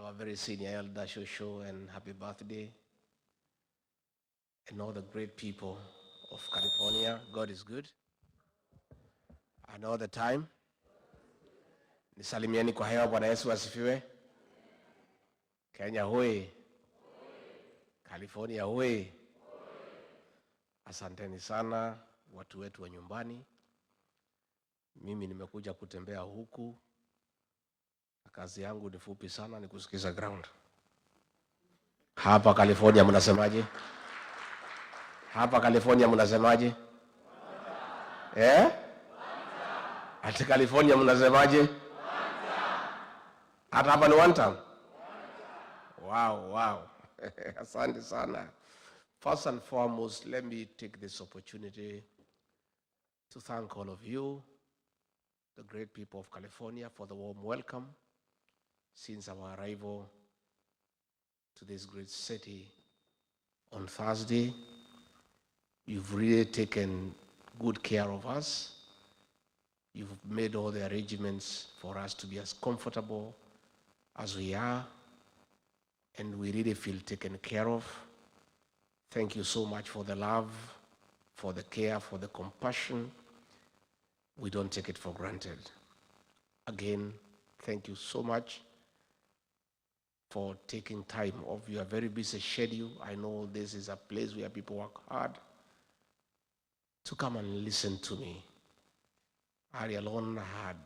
our very senior elder Shosho, and happy birthday, and all the great people of California. God is good. And all the time. Nisalimieni kwa hewa. Bwana Yesu asifiwe. Kenya hoi. California hoi. Asanteni sana watu wetu wa nyumbani. Mimi nimekuja kutembea huku. Kazi yangu ni fupi sana, ni kusikiza ground. Hapa California mnasemaje? Hapa California mnasemaje? Ati California mnasemaje? Hata hapa ni one time? Wow. Asante sana. First and foremost, let me take this opportunity to thank all of you, the great people of California, for the warm welcome since our arrival to this great city on Thursday. You've really taken good care of us. You've made all the arrangements for us to be as comfortable as we are, and we really feel taken care of. Thank you so much for the love, for the care, for the compassion. We don't take it for granted. Again, thank you so much for taking time off your very busy schedule. I know this is a place where people work hard to come and listen to me. I alone had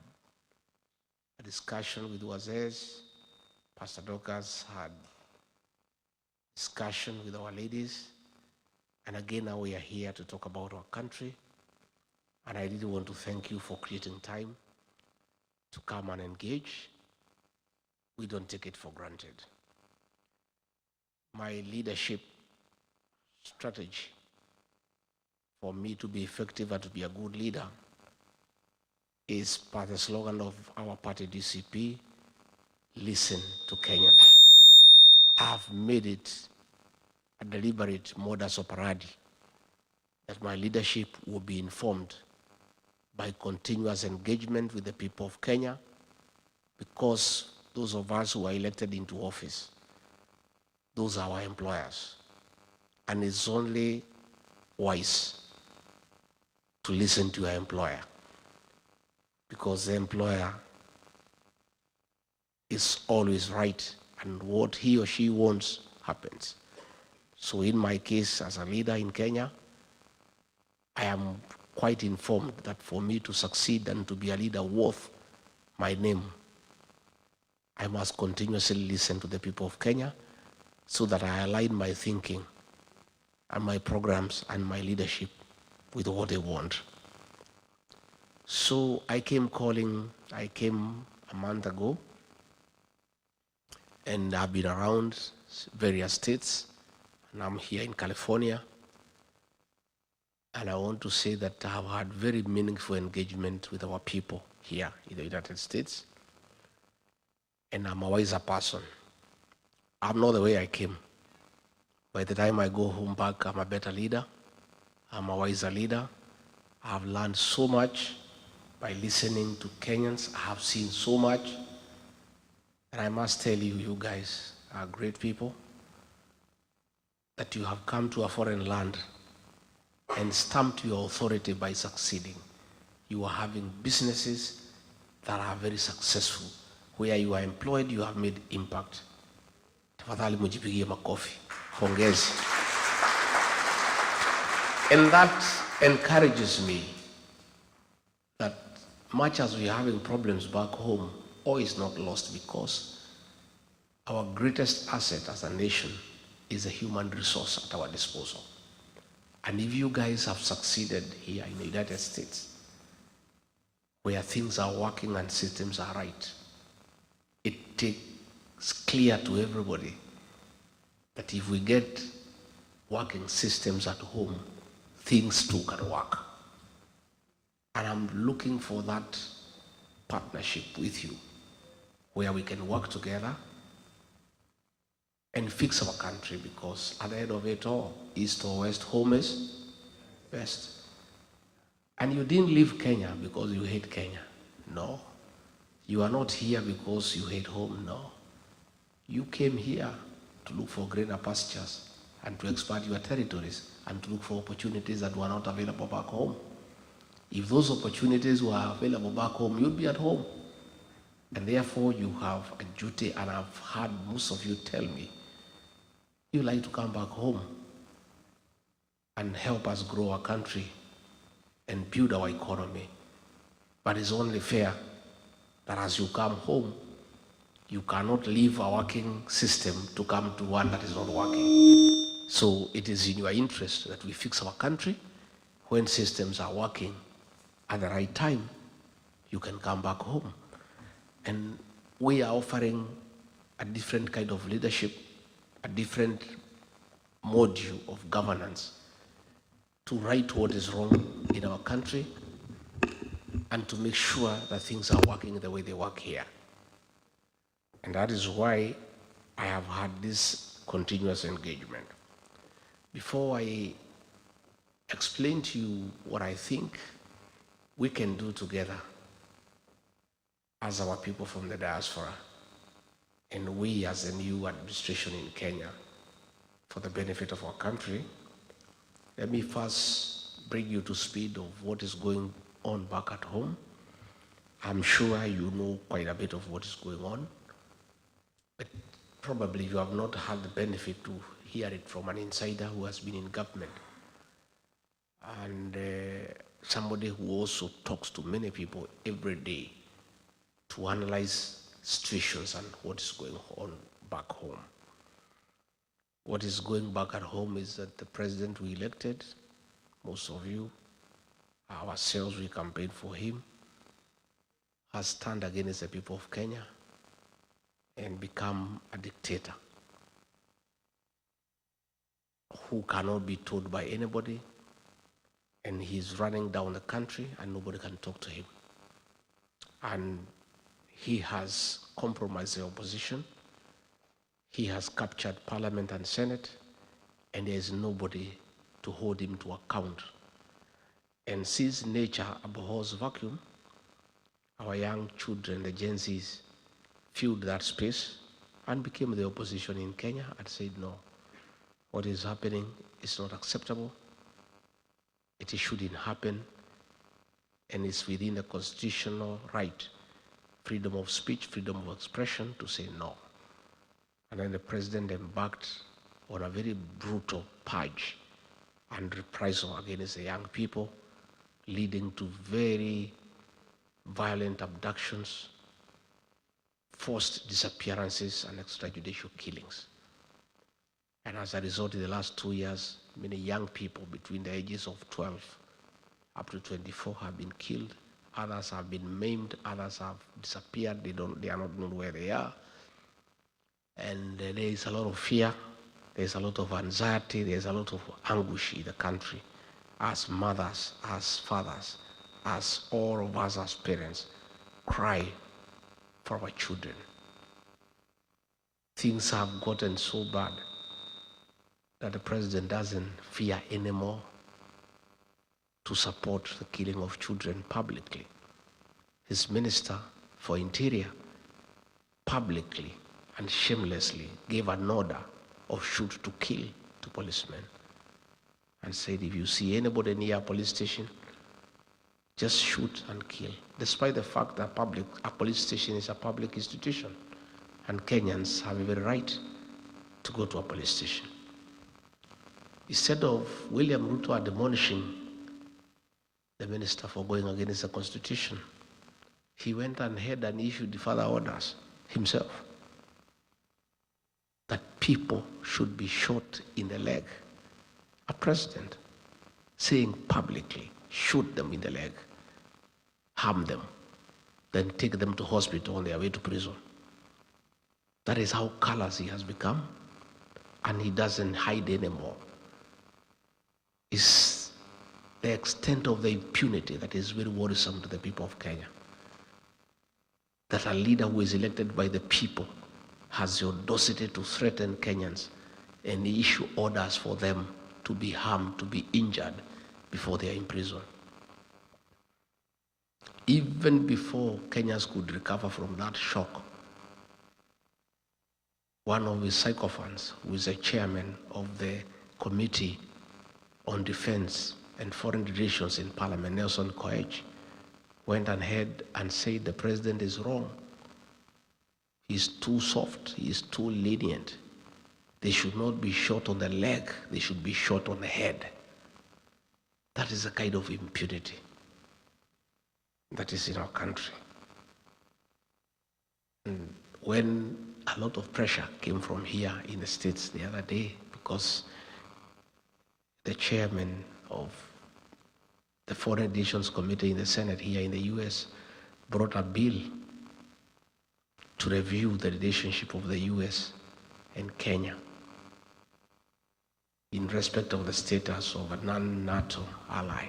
a discussion with Ruto'S. Pastor Dorcas had discussion with our ladies. And again, now we are here to talk about our country. And I really want to thank you for creating time to come and engage. We don't take it for granted. My leadership strategy for me to be effective and to be a good leader is part of the slogan of our party, DCP, listen to Kenyans. I've made it a deliberate modus operandi that my leadership will be informed by continuous engagement with the people of Kenya, because those of us who are elected into office, those are our employers. And it's only wise to listen to your employer, because the employer is always right, and what he or she wants happens. So in my case, as a leader in Kenya, I am quite informed that for me to succeed and to be a leader worth my name, I must continuously listen to the people of Kenya so that I align my thinking and my programs and my leadership with what they want. So I came a month ago, and I've been around various states, and I'm here in California. And I want to say that I've had very meaningful engagement with our people here in the United States. And I'm a wiser person. I'm not the way I came. By the time I go home back, I'm a better leader. I'm a wiser leader. I've learned so much by listening to Kenyans. I have seen so much. And I must tell you, you guys are great people, that you have come to a foreign land and stamped your authority by succeeding. You are having businesses that are very successful. Where you are employed, you have made impact. Tafadhali mujipigie makofi. Pongezi. And that encourages me that much as we are having problems back home, all is not lost, because our greatest asset as a nation is a human resource at our disposal. And if you guys have succeeded here in the United States, where things are working and systems are right, it is clear to everybody that if we get working systems at home, things too can work. And I'm looking for that partnership with you, where we can work together and fix our country, because at the end of it all, east or west, home is best. And you didn't leave Kenya because you hate Kenya. No. You are not here because you hate home. No. You came here to look for greener pastures and to expand your territories and to look for opportunities that were not available back home. If those opportunities were available back home, you'd be at home. And therefore, you have a duty, and I've heard most of you tell me, you like to come back home and help us grow our country and build our economy. But it's only fair that as you come home, you cannot leave a working system to come to one that is not working. So it is in your interest that we fix our country. When systems are working at the right time, you can come back home. And we are offering a different kind of leadership, a different module of governance to right what is wrong in our country and to make sure that things are working the way they work here. And that is why I have had this continuous engagement. Before I explain to you what I think we can do together as our people from the diaspora, and we as a new administration in Kenya for the benefit of our country, let me first bring you to speed of what is going on back at home. I'm sure you know quite a bit of what is going on, but probably you have not had the benefit to hear it from an insider who has been in government, and somebody who also talks to many people every day to analyze situations and what is going on back home. What is going back at home is that the president we elected, most of you, ourselves, we campaigned for him, has turned against the people of Kenya and become a dictator who cannot be told by anybody, and he's running down the country and nobody can talk to him. And he has compromised the opposition. He has captured Parliament and Senate, and there is nobody to hold him to account. And since nature abhors vacuum, our young children, the Gen Zs, filled that space and became the opposition in Kenya and said, no, what is happening is not acceptable. It shouldn't happen, and it's within the constitutional right, freedom of speech, freedom of expression, to say no. And then the president embarked on a very brutal purge and reprisal against the young people, leading to very violent abductions, forced disappearances, and extrajudicial killings. And as a result, in the last 2 years, many young people between the ages of 12 up to 24 have been killed. Others have been maimed, others have disappeared, they are not known where they are. And there is a lot of fear, there's a lot of anxiety, there's a lot of anguish in the country, as mothers, as fathers, as all of us as parents cry for our children. Things have gotten so bad that the president doesn't fear anymore to support the killing of children publicly. His minister for Interior publicly and shamelessly gave an order of shoot to kill to policemen and said, if you see anybody near a police station, just shoot and kill, despite the fact that a police station is a public institution and Kenyans have every right to go to a police station. Instead of William Ruto admonishing the minister for going against the constitution, he went ahead and issued further orders himself that people should be shot in the leg. A president saying publicly, shoot them in the leg, harm them, then take them to hospital on their way to prison. That is how callous he has become, and he doesn't hide anymore. It's the extent of the impunity that is very worrisome to the people of Kenya. That a leader who is elected by the people has the audacity to threaten Kenyans and issue orders for them to be harmed, to be injured before they are in prison. Even before Kenyans could recover from that shock, one of his sycophants, who is a chairman of the Committee on Defense and Foreign Relations in Parliament, Nelson Koech, went ahead and said the president is wrong. He's too soft, he's too lenient. They should not be shot on the leg, they should be shot on the head. That is a kind of impunity that is in our country. And when a lot of pressure came from here in the States the other day, because the chairman of the Foreign Relations Committee in the Senate here in the US brought a bill to review the relationship of the US and Kenya in respect of the status of a non-NATO ally.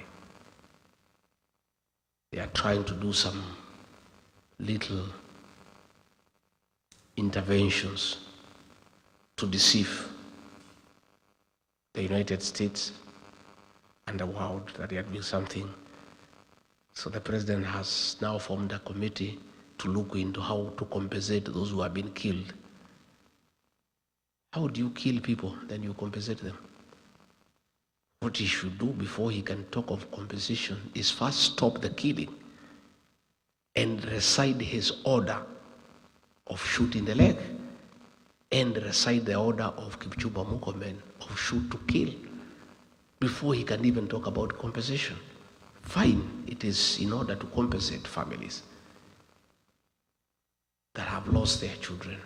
They are trying to do some little interventions to deceive the United States and the world that they are doing something. So the president has now formed a committee to look into how to compensate those who have been killed. How do you kill people, then you compensate them? What he should do before he can talk of compensation is first stop the killing and rescind his order of shooting the leg and rescind the order of Kipchumba Murkomen of shoot to kill before he can even talk about compensation. Fine, it is in order to compensate families that have lost their children.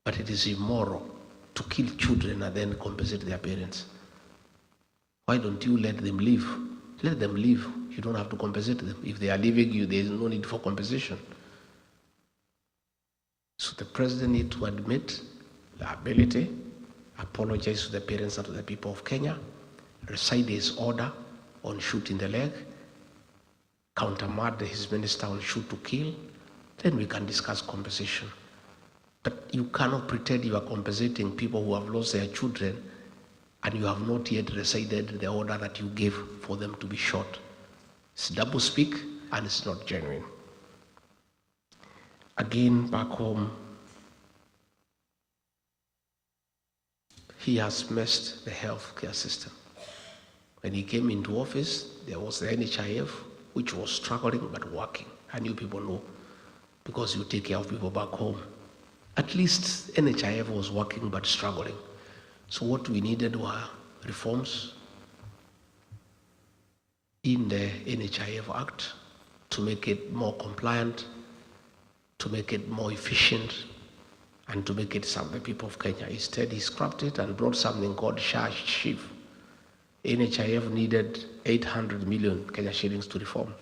But it is immoral to kill children and then compensate their parents. Why don't you let them live? Let them live. You don't have to compensate them. If they are leaving you, there is no need for compensation. So the president needs to admit liability, apologize to the parents and to the people of Kenya, rescind his order on shooting the leg, countermand his minister on shoot to kill, then we can discuss compensation. But you cannot pretend you are compensating people who have lost their children and you have not yet rescinded the order that you gave for them to be shot. It's double speak and it's not genuine. Again, back home, he has messed the healthcare system. When he came into office, there was the NHIF, which was struggling but working. And you people know, because you take care of people back home. At least NHIF was working but struggling. So what we needed were reforms in the NHIF Act to make it more compliant, to make it more efficient, and to make it serve the people of Kenya. Instead, he scrapped it and brought something called SHIF. NHIF needed 800 million Kenya shillings to reform.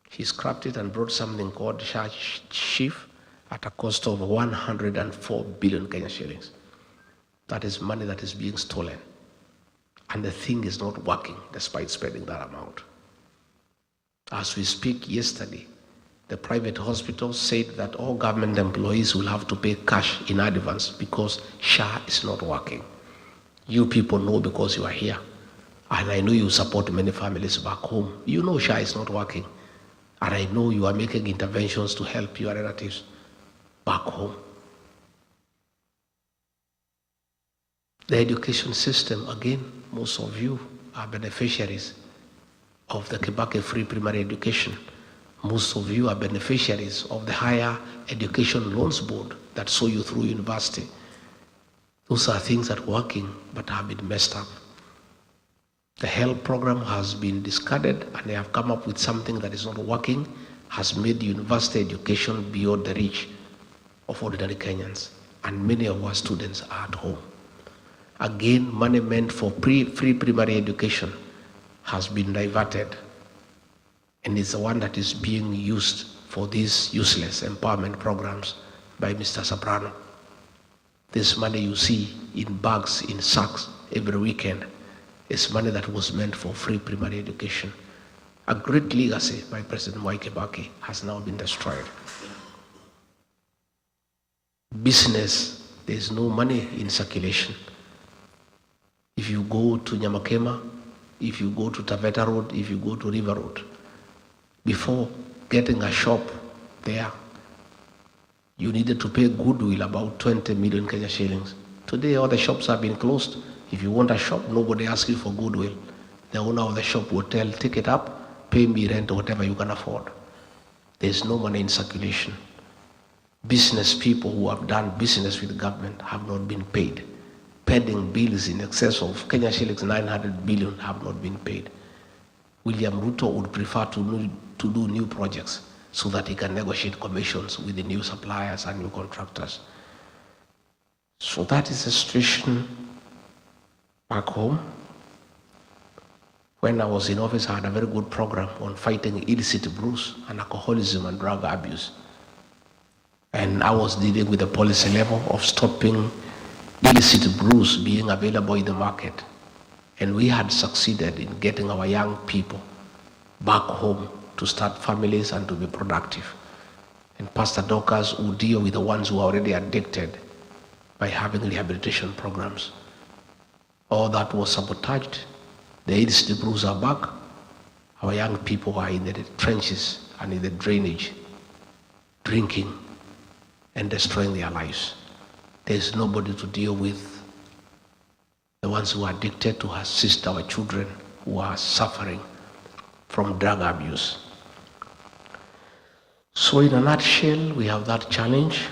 He scrapped it and brought something called SHIF at a cost of 104 billion Kenya shillings. That is money that is being stolen. And the thing is not working despite spending that amount. As we speak yesterday, the private hospitals said that all government employees will have to pay cash in advance because SHA is not working. You people know because you are here. And I know you support many families back home. You know SHA is not working. And I know you are making interventions to help your relatives back home. The education system, again, most of you are beneficiaries of the Kibaki free primary education. Most of you are beneficiaries of the Higher Education Loans Board that saw you through university. Those are things that are working but have been messed up. The health program has been discarded and they have come up with something that is not working, has made university education beyond the reach of ordinary Kenyans. And many of our students are at home. Again, money meant for free primary education has been diverted and is the one that is being used for these useless empowerment programs by Mr. Soprano. This money you see in bags, in sacks every weekend is money that was meant for free primary education. A great legacy by President Mwai Kibaki has now been destroyed. Business, there is no money in circulation. If you go to Nyamakema, if you go to Taveta Road, if you go to River Road, before getting a shop there, you needed to pay goodwill about 20 million Kenya shillings. Today, all the shops have been closed. If you want a shop, nobody asks you for goodwill. The owner of the shop will tell, take it up, pay me rent or whatever you can afford. There's no money in circulation. Business people who have done business with the government have not been paid. Pending bills in excess of Kenya shillings 900 billion have not been paid. William Ruto would prefer to do new projects so that he can negotiate commissions with the new suppliers and new contractors. So that is the situation back home. When I was in office, I had a very good program on fighting illicit brews and alcoholism and drug abuse. And I was dealing with the policy level of stopping illicit brews being available in the market. And we had succeeded in getting our young people back home to start families and to be productive. And Pastor Dorcas would deal with the ones who are already addicted by having rehabilitation programs. All that was sabotaged. The illicit brews are back. Our young people are in the trenches and in the drainage, drinking and destroying their lives. There's nobody to deal with the ones who are addicted, to assist our children who are suffering from drug abuse. So in a nutshell, we have that challenge,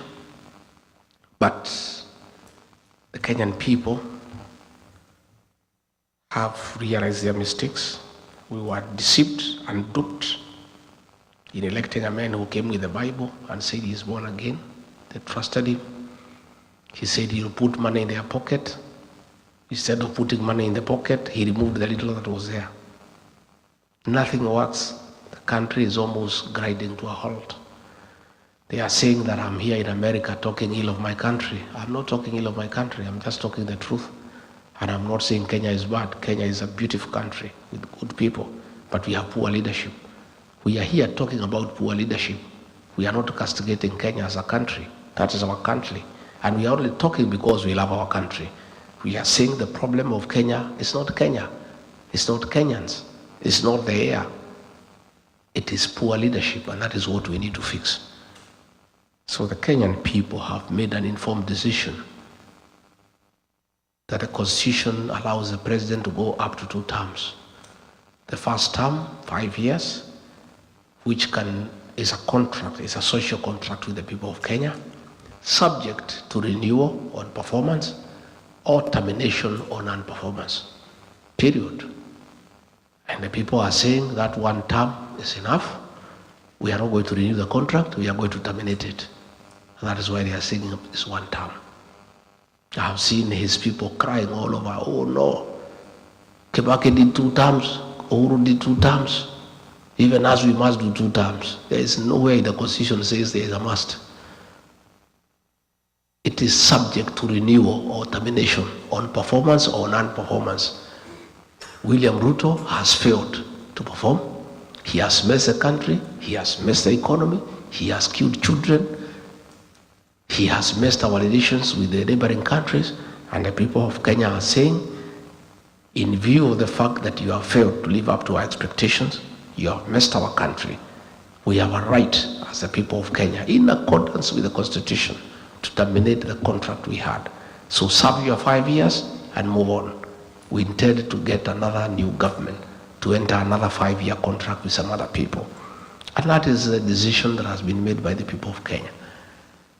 but the Kenyan people have realized their mistakes. We were deceived and duped in electing a man who came with the Bible and said he's born again. They trusted him. He said he'll put money in their pocket. Instead of putting money in the pocket, he removed the little that was there. Nothing works. The country is almost grinding to a halt. They are saying that I'm here in America talking ill of my country. I'm not talking ill of my country. I'm just talking the truth. And I'm not saying Kenya is bad. Kenya is a beautiful country with good people, but we have poor leadership. We are here talking about poor leadership. We are not castigating Kenya as a country. That is our country. And we are only talking because we love our country. We are saying the problem of Kenya is not Kenya. It's not Kenyans. It's not the air. It is poor leadership, and that is what we need to fix. So the Kenyan people have made an informed decision that the Constitution allows the president to go up to 2 terms. The first term, 5 years, which is a contract, is a social contract with the people of Kenya, subject to renewal on performance or termination on non-performance, period. And the people are saying that 1 term is enough. We are not going to renew the contract, we are going to terminate it. And that is why they are saying it's 1 term. I have seen his people crying all over, oh no, Kibaki did 2 terms, Uhuru did 2 terms, even as we must do 2 terms. There is no way the Constitution says there is a must. It is subject to renewal or termination on performance or non-performance. William Ruto has failed to perform. He has messed the country, he has messed the economy, he has killed children, he has messed our relations with the neighboring countries, and the people of Kenya are saying, in view of the fact that you have failed to live up to our expectations, you have messed our country, we have a right as the people of Kenya, in accordance with the Constitution, to terminate the contract we had. So serve your 5 years and move on. We intend to get another new government to enter another 5-year contract with some other people. And that is a decision that has been made by the people of Kenya.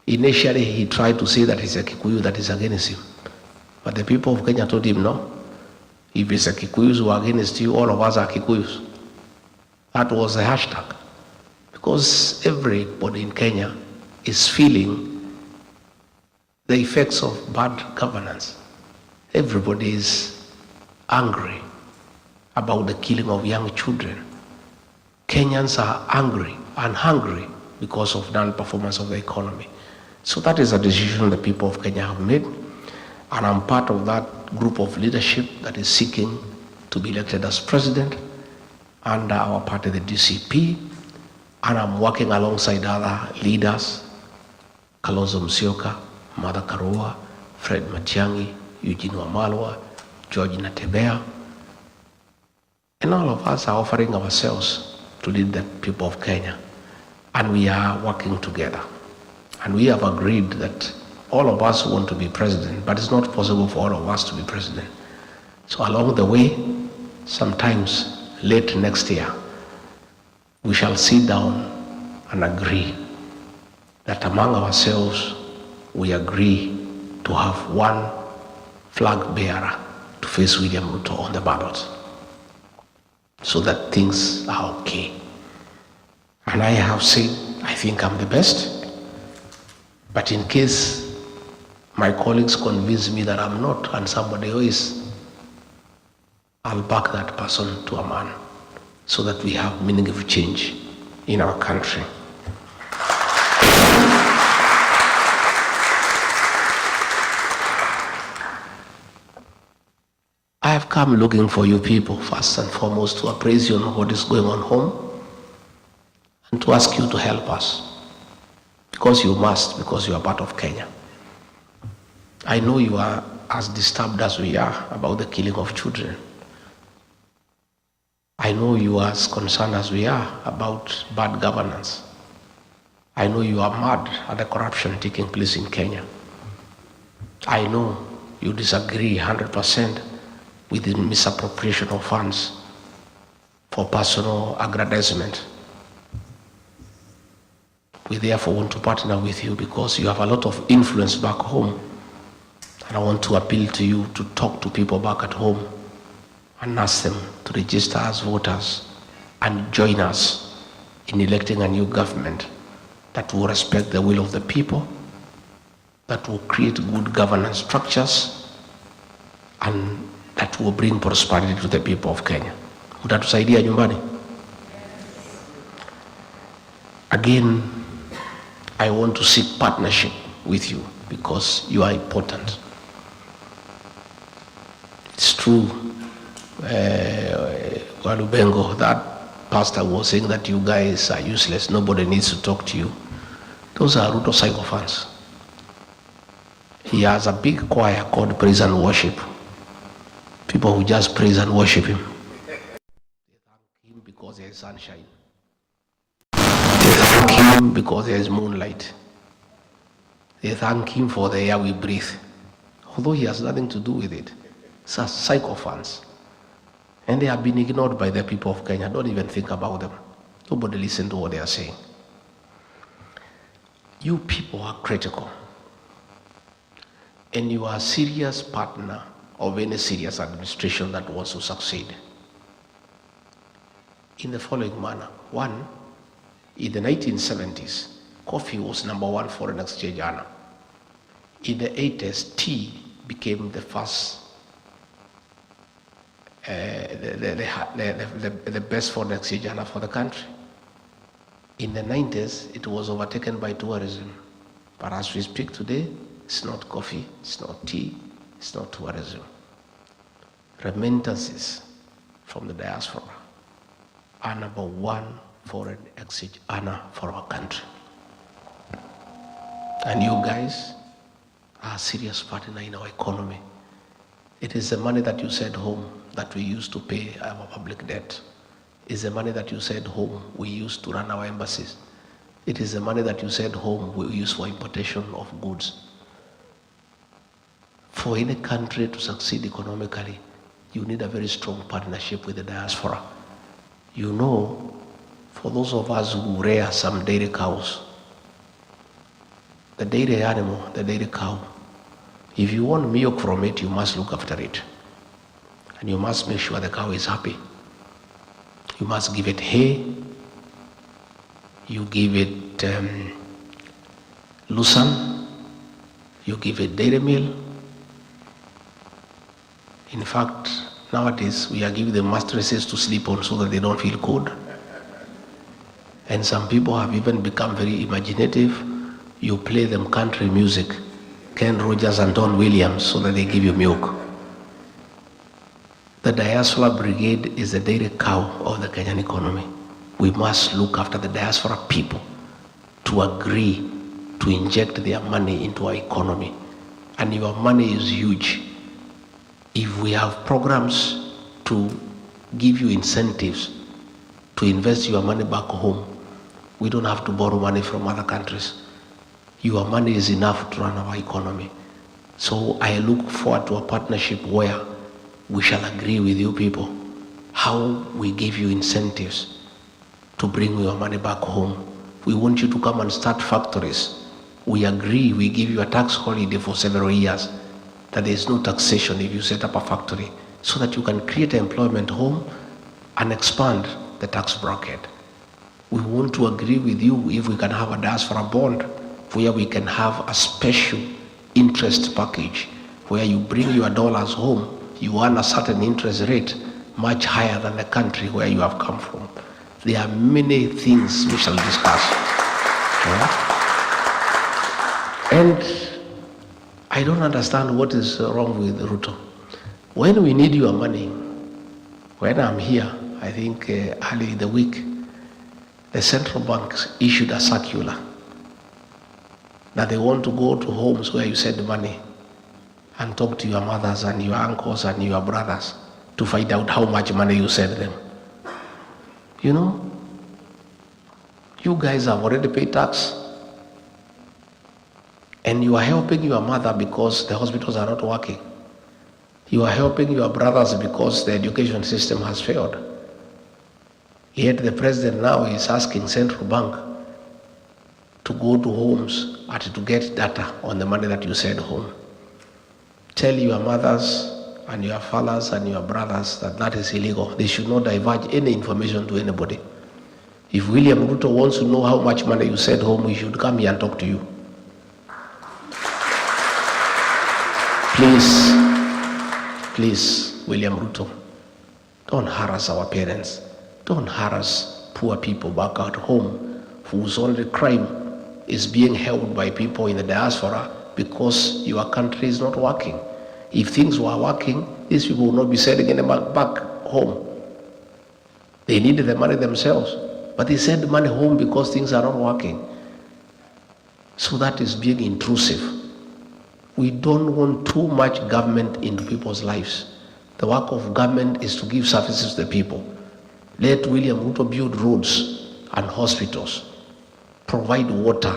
Initially, he tried to say that it's a Kikuyu that is against him. But the people of Kenya told him no. If it's a Kikuyus who are against you, all of us are Kikuyus. That was the hashtag. Because everybody in Kenya is feeling the effects of bad governance. Everybody is angry about the killing of young children. Kenyans are angry and hungry because of non-performance of the economy. So that is a decision the people of Kenya have made, and I'm part of that group of leadership that is seeking to be elected as president under our party, the DCP, and I'm working alongside other leaders, Kalonzo Musyoka, Martha Karua, Fred Matiang'i, Eugene Wamalwa, George Natebea, and all of us are offering ourselves to lead the people of Kenya, and we are working together. And we have agreed that all of us want to be president, but it's not possible for all of us to be president. So along the way, sometimes late next year, we shall sit down and agree that among ourselves, we agree to have one flag bearer to face William Ruto on the ballot, so that things are okay. And I have said, I think I'm the best, but in case my colleagues convince me that I'm not and somebody else is, I'll back that person to a man so that we have meaningful change in our country. I have come looking for you people, first and foremost, to appraise you on what is going on home and to ask you to help us. Because you must, because you are part of Kenya. I know you are as disturbed as we are about the killing of children. I know you are as concerned as we are about bad governance. I know you are mad at the corruption taking place in Kenya. I know you disagree 100% with the misappropriation of funds for personal aggrandizement. We therefore want to partner with you because you have a lot of influence back home. And I want to appeal to you to talk to people back at home and ask them to register as voters and join us in electing a new government that will respect the will of the people, that will create good governance structures, and that will bring prosperity to the people of Kenya. Utatusaidia nyumbani? Again, I want to seek partnership with you because you are important. It's true, Walubengo, that pastor was saying that you guys are useless, nobody needs to talk to you. Those are Ruto'S psychophans. He has a big choir called Praise and Worship. People who just praise and worship him. They thank him because there is sunshine. They thank him because there is moonlight. They thank him for the air we breathe, although he has nothing to do with it. It's a psychophants. And they have been ignored by the people of Kenya. Don't even think about them. Nobody listens to what they are saying. You people are critical. And you are a serious partner of any serious administration that wants to succeed. In the following manner. One, in the 1970s, coffee was #1 foreign exchange earner. In the 80s, tea became the first, the best foreign exchange earner for the country. In the 90s, it was overtaken by tourism. But as we speak today, it's not coffee, it's not tea, it's not tourism. Remittances from the diaspora are #1 foreign exchange earner for our country. And you guys are a serious partner in our economy. It is the money that you send home that we use to pay our public debt. It's the money that you send home we use to run our embassies. It is the money that you send home we use for importation of goods. For any country to succeed economically, you need a very strong partnership with the diaspora. You know, for those of us who rear some dairy cows, the dairy animal, the dairy cow, if you want milk from it, you must look after it. And you must make sure the cow is happy. You must give it hay, you give it lucerne, you give it dairy meal. In fact, nowadays we are giving them mattresses to sleep on so that they don't feel cold. And some people have even become very imaginative. You play them country music, Ken Rogers and Don Williams, so that they give you milk. The diaspora brigade is the dairy cow of the Kenyan economy. We must look after the diaspora people to agree to inject their money into our economy. And your money is huge. If we have programs to give you incentives to invest your money back home, we don't have to borrow money from other countries. Your money is enough to run our economy. So I look forward to a partnership where we shall agree with you people how we give you incentives to bring your money back home. We want you to come and start factories. We agree, we give you a tax holiday for several years, that there is no taxation if you set up a factory, so that you can create employment home and expand the tax bracket. We want to agree with you if we can have a diaspora bond where we can have a special interest package where you bring your dollars home, you earn a certain interest rate much higher than the country where you have come from. There are many things we shall discuss. Yeah? And I don't understand what is wrong with Ruto. When we need your money, when I'm here, I think early in the week, the central bank issued a circular that they want to go to homes where you send money and talk to your mothers and your uncles and your brothers to find out how much money you send them. You know, you guys have already paid tax and you are helping your mother because the hospitals are not working. You are helping your brothers because the education system has failed. Yet the president now is asking central bank to go to homes and to get data on the money that you send home. Tell your mothers and your fathers and your brothers that that is illegal. They should not divulge any information to anybody. If William Ruto wants to know how much money you send home, he should come here and talk to you. Please, please, William Ruto, don't harass our parents. Don't harass poor people back at home whose only crime is being held by people in the diaspora because your country is not working. If things were working, these people would not be sending any money back home. They needed the money themselves, but they send money home because things are not working. So that is being intrusive. We don't want too much government into people's lives. The work of government is to give services to the people. Let William Ruto build roads and hospitals, provide water,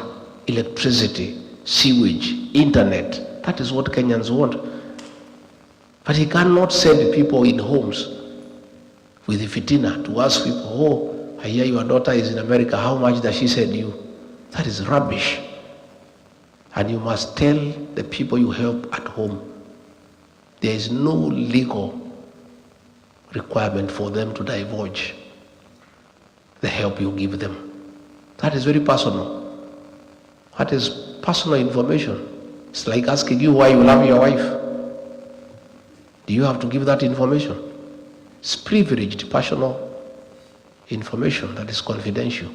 electricity, sewage, internet. That is what Kenyans want. But he cannot send people in homes with the fitina to ask people, oh, I hear your daughter is in America, how much does she send you? That is rubbish. And you must tell the people you help at home, there is no legal requirement for them to divulge the help you give them. That is very personal. That is personal information. It's like asking you why you love your wife. Do you have to give that information? It's privileged personal information that is confidential.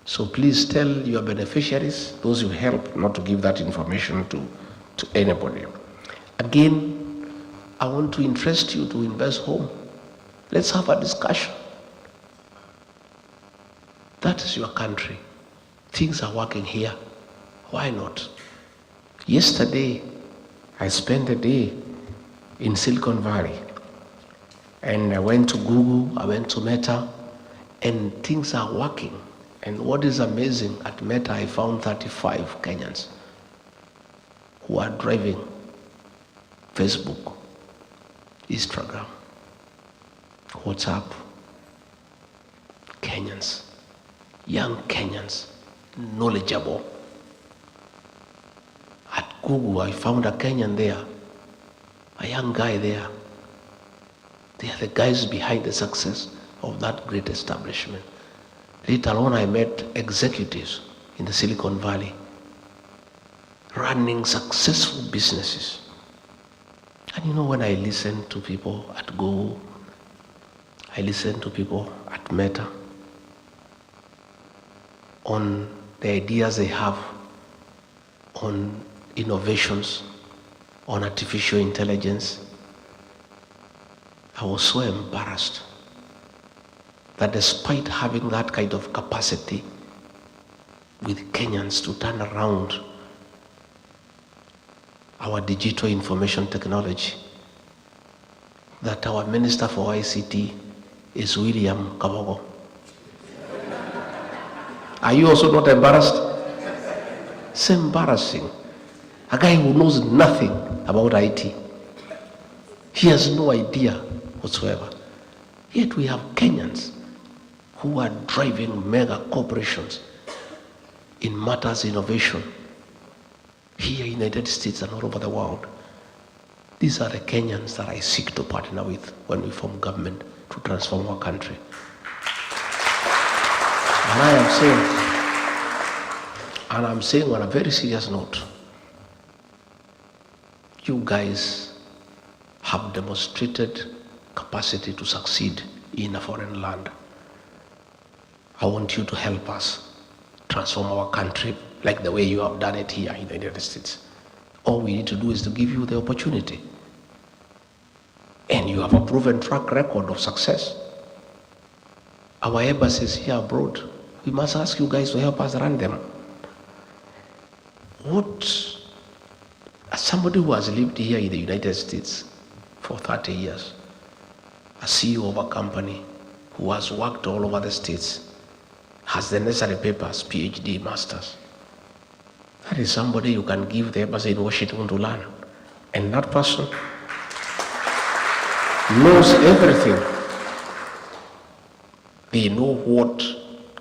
So please tell your beneficiaries, those you help, not to give that information to anybody. Again, I want to interest you to invest home. Let's have a discussion. That is your country. Things are working here. Why not? Yesterday, I spent a day in Silicon Valley. And I went to Google, I went to Meta, and things are working. And what is amazing, at Meta I found 35 Kenyans who are driving Facebook, Instagram, WhatsApp. Kenyans, young Kenyans, knowledgeable. At Google I found a Kenyan there, a young guy there. They are the guys behind the success of that great establishment. Later on, I met executives in the Silicon Valley running successful businesses. And you know, when I listen to people at Google, I listen to people at Meta on the ideas they have on innovations, on artificial intelligence, I was so embarrassed that despite having that kind of capacity with Kenyans to turn around our digital information technology, that our Minister for ICT is William Kabogo. Are you also not embarrassed? It's embarrassing. A guy who knows nothing about IT. He has no idea whatsoever. Yet we have Kenyans who are driving mega corporations in matters innovation here in the United States and all over the world. These are the Kenyans that I seek to partner with when we form government to transform our country. And I'm saying on a very serious note, you guys have demonstrated capacity to succeed in a foreign land. I want you to help us transform our country like the way you have done it here in the United States. All we need to do is to give you the opportunity. And you have a proven track record of success. Our embassies here abroad, we must ask you guys to help us run them. As somebody who has lived here in the United States for 30 years, a CEO of a company who has worked all over the States, has the necessary papers, PhD, masters. That is somebody you can give the embassy in Washington to learn. And that person knows everything. They know what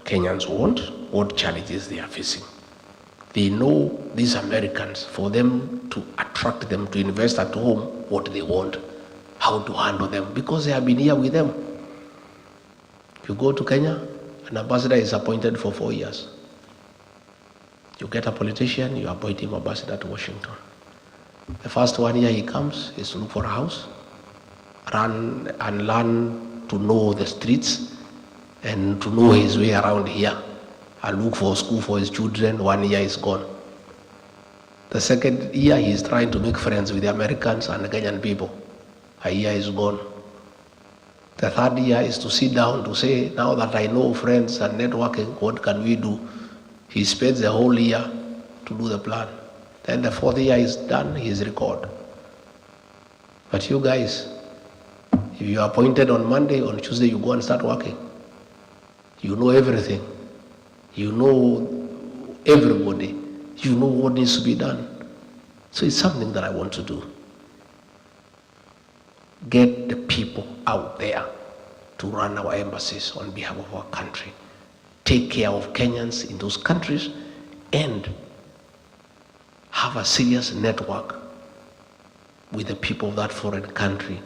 Kenyans want, what challenges they are facing. They know these Americans, for them to attract them to invest at home, what they want, how to handle them, because they have been here with them. You go to Kenya, an ambassador is appointed for 4 years. You get a politician, you appoint him ambassador to Washington. The first 1 year he comes is to look for a house, run and learn to know the streets and to know his way around here, and look for a school for his children. 1 year is gone. The second year he is trying to make friends with the Americans and the Kenyan people. A year is gone. The third year is to sit down to say, now that I know friends and networking, what can we do? He spends the whole year to do the plan. Then the fourth year is done, he is recalled. But you guys, if you are appointed on Monday, on Tuesday you go and start working. You know everything. You know everybody. You know what needs to be done. So it's something that I want to do. Get the people out there to run our embassies on behalf of our country. Take care of Kenyans in those countries and have a serious network with the people of that foreign country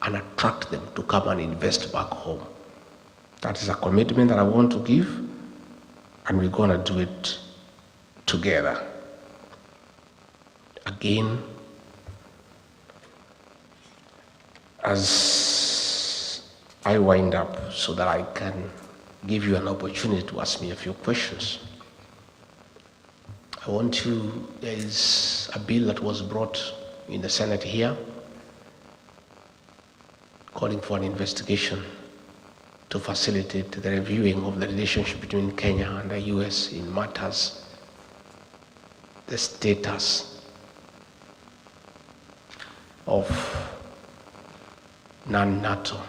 and attract them to come and invest back home. That is a commitment that I want to give, and we're going to do it together. Again, as I wind up so that I can give you an opportunity to ask me a few questions, there is a bill that was brought in the Senate here calling for an investigation to facilitate the reviewing of the relationship between Kenya and the US in matters, the status of non-NATO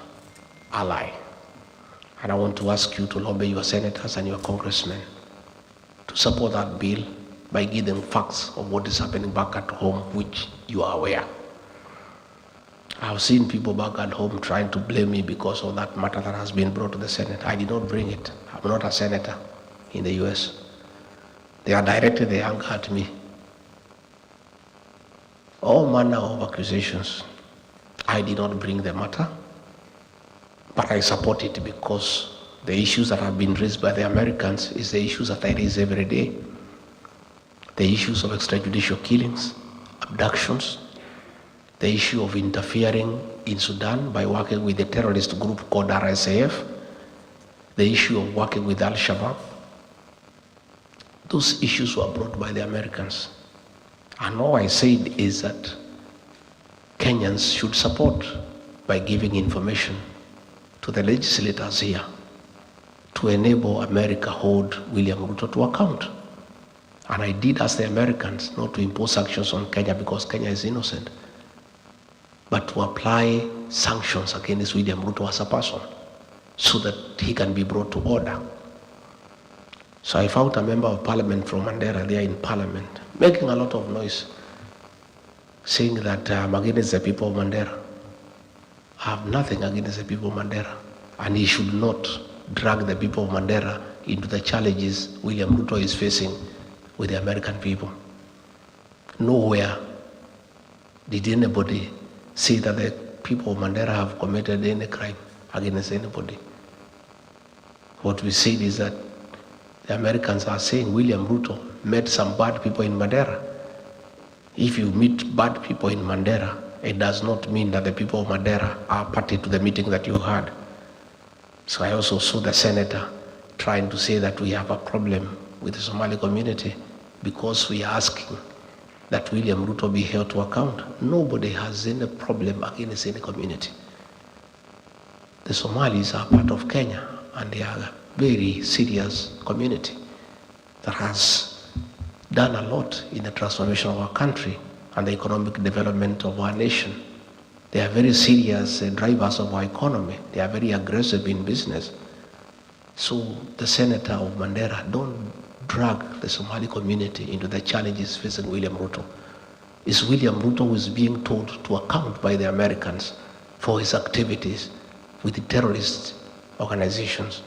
ally. And I want to ask you to lobby your senators and your congressmen to support that bill by giving facts of what is happening back at home, which you are aware. I've seen people back at home trying to blame me because of that matter that has been brought to the Senate. I did not bring it. I'm not a senator in the US. They are directed their anger at me. All manner of accusations. I did not bring the matter, but I support it because the issues that have been raised by the Americans is the issues that I raise every day. The issues of extrajudicial killings, abductions, the issue of interfering in Sudan by working with the terrorist group called RSAF, the issue of working with Alshabaab. Those issues were brought by the Americans. And all I said is that Kenyans should support by giving information to the legislators here to enable America hold William Ruto to account. And I did ask the Americans not to impose sanctions on Kenya because Kenya is innocent, but to apply sanctions against William Ruto as a person so that he can be brought to order. So I found a member of parliament from Mandera there in parliament, making a lot of noise, saying that I'm against the people of Mandera. I have nothing against the people of Mandera, and he should not drag the people of Mandera into the challenges William Ruto is facing with the American people. Nowhere did anybody say that the people of Mandera have committed any crime against anybody. What we said is that the Americans are saying William Ruto met some bad people in Mandera. If you meet bad people in Mandera, it does not mean that the people of Mandera are party to the meeting that you had. So I also saw the senator trying to say that we have a problem with the Somali community because we are asking that William Ruto be held to account. Nobody has any problem against any community. The Somalis are part of Kenya, and they are a very serious community that has done a lot in the transformation of our country and the economic development of our nation. They are very serious drivers of our economy. They are very aggressive in business. So the senator of Mandera, don't drag the Somali community into the challenges facing William Ruto. It's William Ruto who is being told to account by the Americans for his activities with the terrorist organizations.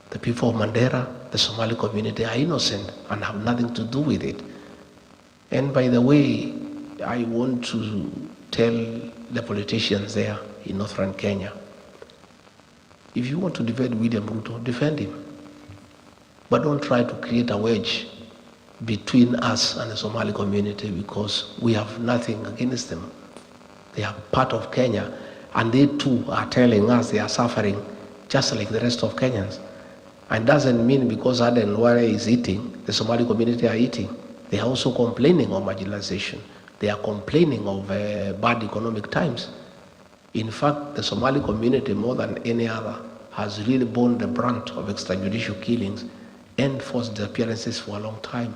The people of Mandera, the Somali community, are innocent and have nothing to do with it. And by the way, I want to tell the politicians there in northern Kenya, if you want to defend William Ruto, defend him. But don't try to create a wedge between us and the Somali community, because we have nothing against them. They are part of Kenya, and they too are telling us they are suffering just like the rest of Kenyans. And doesn't mean because Aden Ware is eating, the Somali community are eating. They are also complaining of marginalization. They are complaining of bad economic times. In fact, the Somali community, more than any other, has really borne the brunt of extrajudicial killings and forced disappearances for a long time.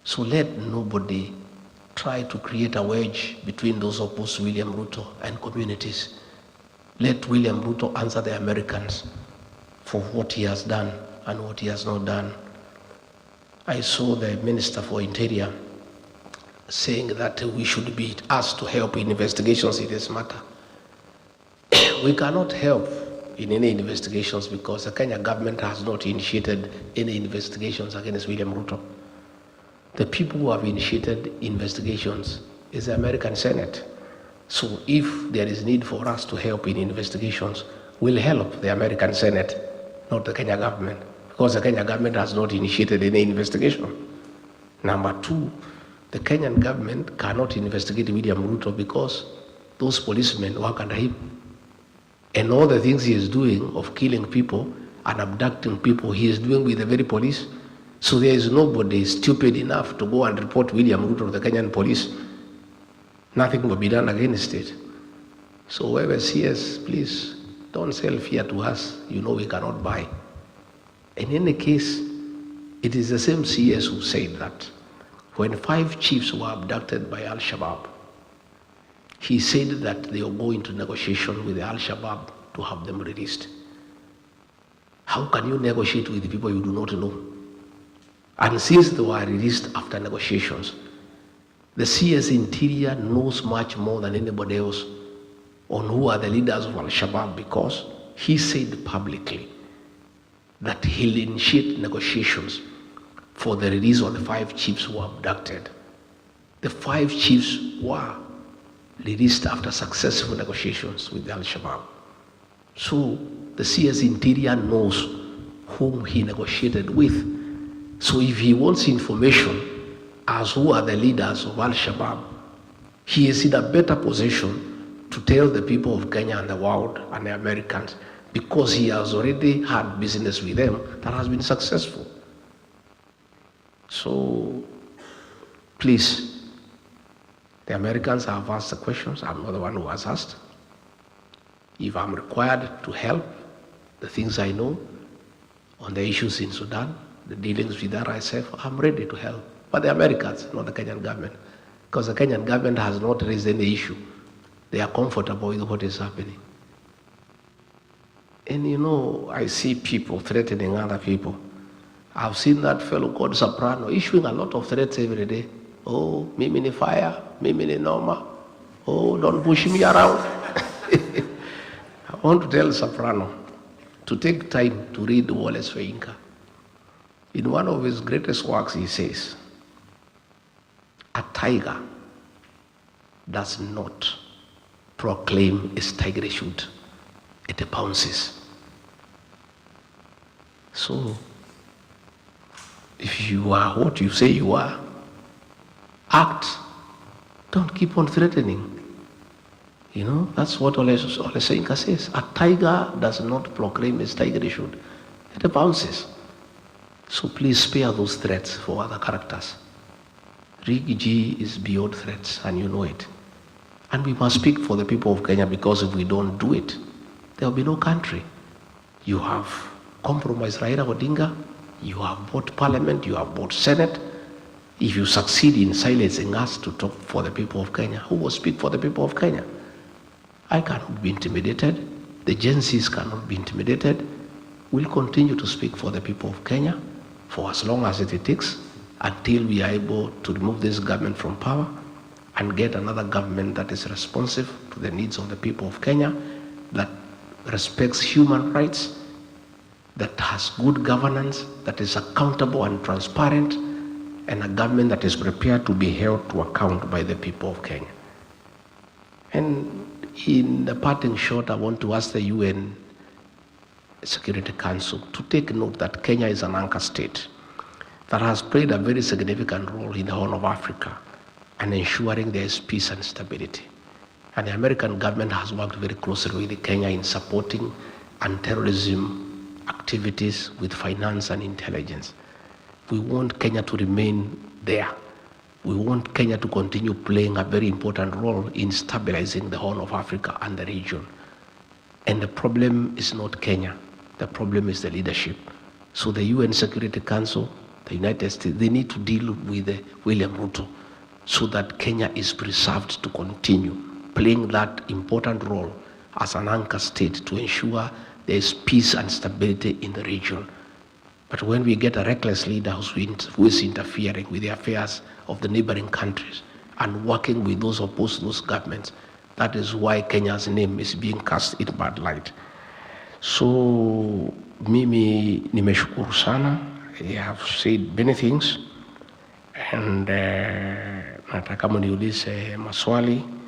So let nobody try to create a wedge between those opposed to William Ruto and communities. Let William Ruto answer the Americans for what he has done and what he has not done. I saw the Minister for Interior saying that we should be asked to help in investigations in this matter. We cannot help in any investigations because the Kenya government has not initiated any investigations against William Ruto. The people who have initiated investigations is the American Senate. So if there is need for us to help in investigations, we'll help the American Senate, not the Kenya government, because the Kenya government has not initiated any investigation. Number two, the Kenyan government cannot investigate William Ruto because those policemen work under him. And all the things he is doing of killing people and abducting people, he is doing with the very police. So there is nobody stupid enough to go and report William Ruto to the Kenyan police. Nothing will be done against it. So whoever sees, please don't sell fear to us. You know we cannot buy. In any case, it is the same CS who said that when 5 chiefs were abducted by Alshabaab, he said that they will go into negotiation with the Alshabaab to have them released. How can you negotiate with people you do not know? And since they were released after negotiations, the CS Interior knows much more than anybody else on who are the leaders of Al-Shabaab, because he said publicly that he'll initiate negotiations for the release of the 5 chiefs who were abducted. The 5 chiefs were released after successful negotiations with the Al-Shabaab. So the CS Interior knows whom he negotiated with. So if he wants information as who are the leaders of Al-Shabaab, he is in a better position to tell the people of Kenya and the world and the Americans, because he has already had business with them that has been successful. So please, the Americans have asked the questions. I'm not the one who has asked. If I'm required to help the things I know on the issues in Sudan, the dealings with RSF, I'm ready to help. But the Americans, not the Kenyan government, because the Kenyan government has not raised any issue. They are comfortable with what is happening. And you know, I see people threatening other people. I've seen that fellow called Soprano issuing a lot of threats every day. Oh, mimi ni fire, mimi ni noma. Oh, don't push me around. I want to tell Soprano to take time to read Wallace Feinka. In one of his greatest works, he says, a tiger does not proclaim its tigerhood. It pounces. So, if you are what you say you are, act. Don't keep on threatening. You know, that's what Ole Senka says. A tiger does not proclaim its tigerhood. It pounces. So please spare those threats for other characters. Riggy is beyond threats, and you know it. And we must speak for the people of Kenya, because if we don't do it, there will be no country. You have compromised Raila Odinga, you have bought parliament, you have bought Senate. If you succeed in silencing us to talk for the people of Kenya, who will speak for the people of Kenya? I cannot be intimidated. The Gen Zs cannot be intimidated. We'll continue to speak for the people of Kenya for as long as it takes, until we are able to remove this government from power and get another government that is responsive to the needs of the people of Kenya, that respects human rights, that has good governance, that is accountable and transparent, and a government that is prepared to be held to account by the people of Kenya. And in the parting shot, I want to ask the UN Security Council to take note that Kenya is an anchor state that has played a very significant role in the Horn of Africa and ensuring there is peace and stability. And the American government has worked very closely with Kenya in supporting anti-terrorism activities with finance and intelligence. We want Kenya to remain there. We want Kenya to continue playing a very important role in stabilizing the Horn of Africa and the region. And the problem is not Kenya. The problem is the leadership. So the UN Security Council, the United States, they need to deal with William Ruto so that Kenya is preserved to continue playing that important role as an anchor state to ensure there is peace and stability in the region. But when we get a reckless leader who is interfering with the affairs of the neighboring countries and working with those opposed to those governments, that is why Kenya's name is being cast in bad light. So, mimi nimeshukuru sana. I have said many things, and nataka mniulize maswali.